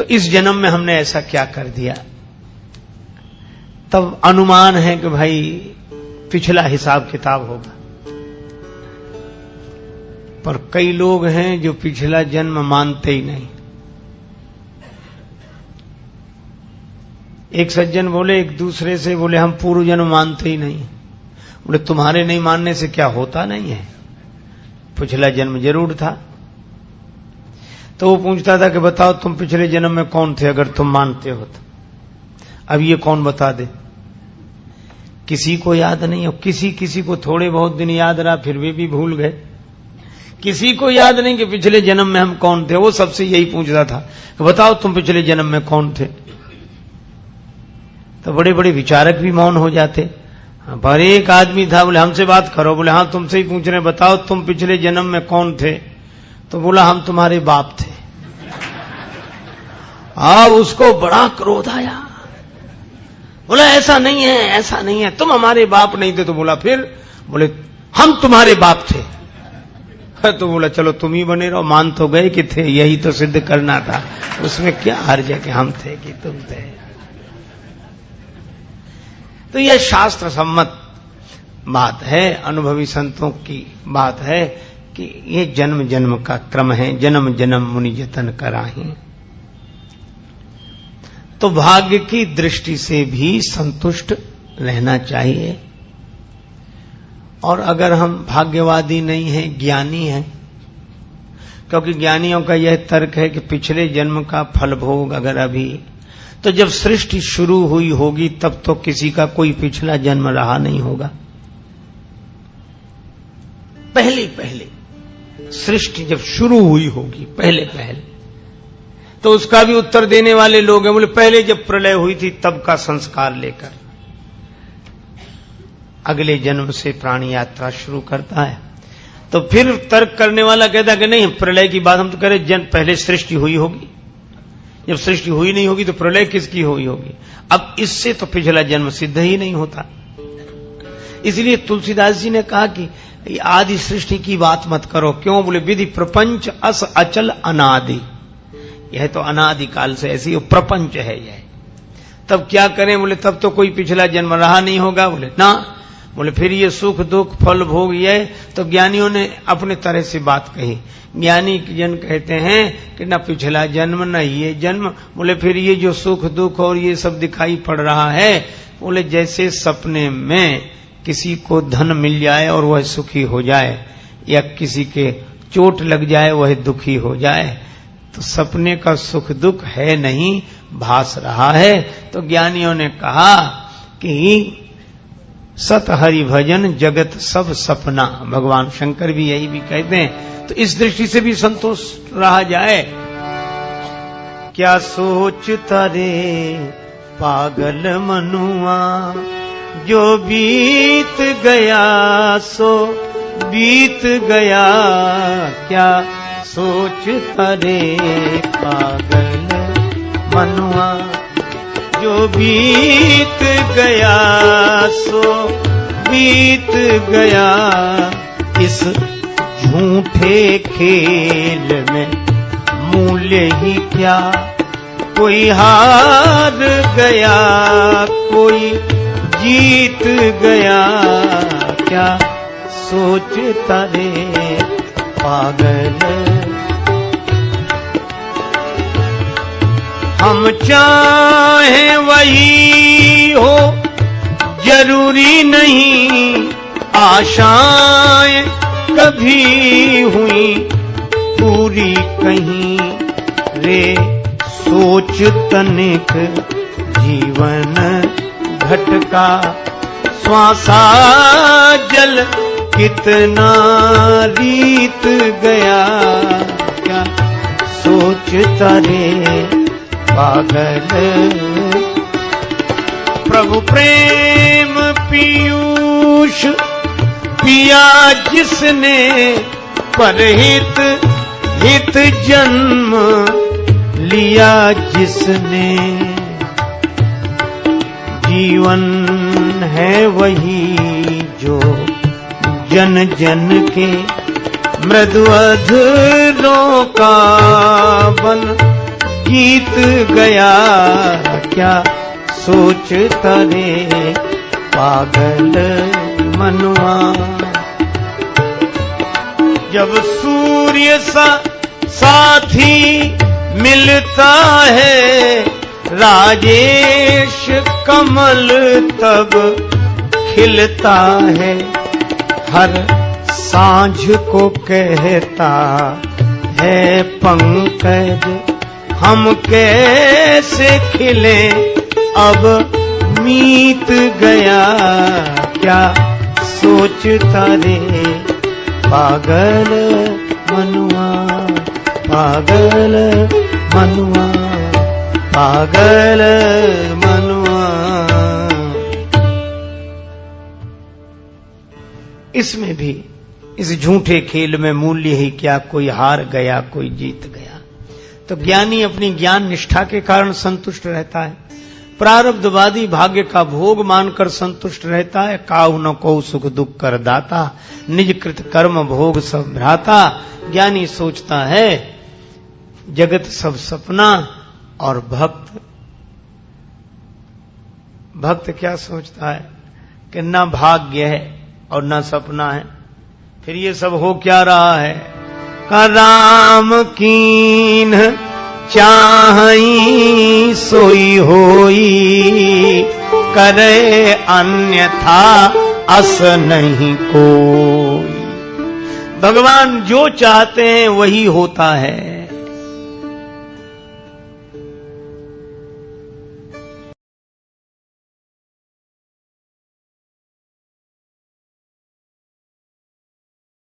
तो इस जन्म में हमने ऐसा क्या कर दिया। तब अनुमान है कि भाई पिछला हिसाब किताब होगा। पर कई लोग हैं जो पिछला जन्म मानते ही नहीं। एक सज्जन बोले एक दूसरे से, बोले हम पूर्व जन्म मानते ही नहीं। बोले तुम्हारे नहीं मानने से क्या होता नहीं है, पिछला जन्म जरूर था। तो वो पूछता था कि बताओ तुम पिछले जन्म में कौन थे अगर तुम मानते हो तो। अब ये कौन बता दे, किसी को याद नहीं हो। किसी को थोड़े बहुत दिन याद रहा, फिर वे भी भूल गए। किसी को याद नहीं कि पिछले जन्म में हम कौन थे। वो सबसे यही पूछता था कि बताओ तुम पिछले जन्म में कौन थे। तो बड़े बड़े विचारक भी मौन हो जाते। पर एक आदमी था, बोले हमसे बात करो। बोले हाँ तुमसे ही पूछ रहे, बताओ तुम पिछले जन्म में कौन थे। तो बोला हम तुम्हारे बाप थे। अब उसको बड़ा क्रोध आया। बोला ऐसा नहीं है, ऐसा नहीं है, तुम हमारे बाप नहीं थे। तो बोला फिर, बोले हम तुम्हारे बाप थे। तो बोला चलो तुम ही बने रहो, मान तो गए कि थे, यही तो सिद्ध करना था, उसमें क्या हर्ज है कि हम थे कि तुम थे। तो यह शास्त्र सम्मत बात है, अनुभवी संतों की बात है कि ये जन्म जन्म का क्रम है। जन्म जन्म मुनि जतन कराही। तो भाग्य की दृष्टि से भी संतुष्ट रहना चाहिए। और अगर हम भाग्यवादी नहीं हैं, ज्ञानी हैं, क्योंकि ज्ञानियों का यह तर्क है कि पिछले जन्म का फल भोग अगर अभी, तो जब सृष्टि शुरू हुई होगी तब तो किसी का कोई पिछला जन्म रहा नहीं होगा। पहले सृष्टि जब शुरू हुई होगी, पहले तो उसका भी उत्तर देने वाले लोग हैं। बोले पहले जब प्रलय हुई थी तब का संस्कार लेकर अगले जन्म से प्राणी यात्रा शुरू करता है। तो फिर तर्क करने वाला कहता कि नहीं, प्रलय की बात हम तो कह रहे पहले सृष्टि हुई होगी। जब सृष्टि हुई नहीं होगी तो प्रलय किसकी हुई होगी। अब इससे तो पिछला जन्म सिद्ध ही नहीं होता। इसलिए तुलसीदास जी ने कहा कि आदि सृष्टि की बात मत करो। क्यों? बोले विधि प्रपंच अस अचल अनादि। यह तो अनादि काल से ऐसी प्रपंच है यह। तब क्या करें? बोले तब तो कोई पिछला जन्म रहा नहीं होगा। बोले ना। बोले फिर ये सुख दुख फल भोग ये तो ज्ञानियों ने अपने तरह से बात कही। ज्ञानी जन कहते हैं कि न पिछला जन्म न ये जन्म। बोले फिर ये जो सुख दुख और ये सब दिखाई पड़ रहा है, बोले जैसे सपने में किसी को धन मिल जाए और वह सुखी हो जाए, या किसी के चोट लग जाए वह दुखी हो जाए, तो सपने का सुख दुख है नहीं, भास रहा है। तो ज्ञानियों ने कहा कि सत हरि भजन जगत सब सपना। भगवान शंकर भी यही भी कहते हैं। तो इस दृष्टि से भी संतोष रहा जाए। क्या सोचता रे पागल मनुआ, जो बीत गया सो बीत गया। क्या सोचता रे पागल मनुआ, जो बीत गया सो बीत गया। इस झूठे खेल में मूल्य ही क्या, कोई हार गया कोई जीत गया। क्या सोचता रे पागल। हम चाहे वही हो जरूरी नहीं, आशाएं कभी हुई पूरी कहीं। रे सोच तनिक जीवन घटका, श्वासा जल कितना रीत गया। क्या सोचता रे पागल। प्रभु प्रेम पीयूष पिया जिसने, परहित हित जन्म लिया जिसने। जीवन है वही जो जन जन के मृदु अधरों का बन जीत गया क्या सोचता रे पागल मनुआ। जब सूर्य सा साथी मिलता है राजेश कमल तब खिलता है। हर सांझ को कहता है पंकज हम कैसे खिले अब मीत गया क्या सोचता रे पागल मनुआ पागल मनुआ पागल मनुआ। इसमें भी इस झूठे खेल में मूल्य ही क्या, कोई हार गया कोई जीत गया। तो ज्ञानी अपनी ज्ञान निष्ठा के कारण संतुष्ट रहता है, प्रारब्धवादी भाग्य का भोग मानकर संतुष्ट रहता है। काहु न को सुख दुख कर दाता निज कृत कर्म भोग सब भ्राता। ज्ञानी सोचता है जगत सब सपना और भक्त क्या सोचता है कि न भाग्य है और न सपना है, फिर ये सब हो क्या रहा है। का राम कीन चाहई सोई होई करे अन्यथा अस नहीं कोई। भगवान जो चाहते हैं वही होता है।